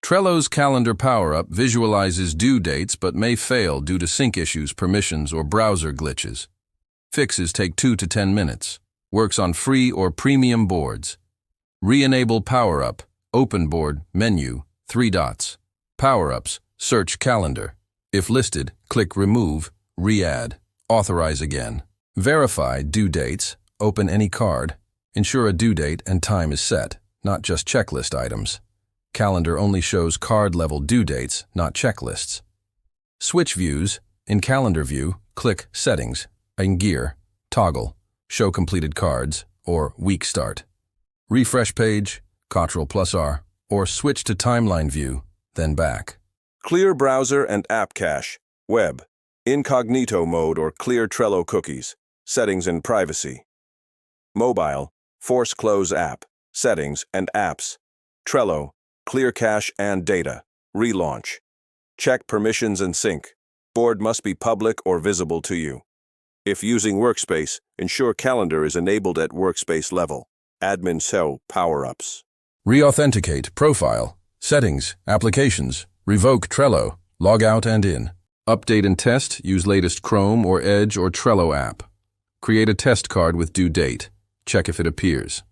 Trello's calendar power-up visualizes due dates but may fail due to sync issues, permissions, or browser glitches. Fixes take 2 to 10 minutes. Works on free or premium boards. Re-enable power-up, open board, menu, 3 dots. Power-ups, search calendar. If listed, click remove, re-add, authorize again. Verify due dates, open any card. Ensure a due date and time is set, not just checklist items. Calendar only shows card-level due dates, not checklists. Switch views. In Calendar View, click Settings, in Gear, Toggle, Show Completed Cards, or Week Start. Refresh page, Ctrl+R, or switch to Timeline View, then back. Clear browser and app cache, web, incognito mode or clear Trello cookies, settings and privacy. Mobile, force close app, settings and apps. Trello, clear cache and data, relaunch. Check permissions and sync. Board must be public or visible to you. If using Workspace, ensure calendar is enabled at workspace level. Admin cell power-ups. Re-authenticate, profile, settings, applications, revoke Trello, log out and in. Update and test, use latest Chrome or Edge or Trello app. Create a test card with due date. Check if it appears.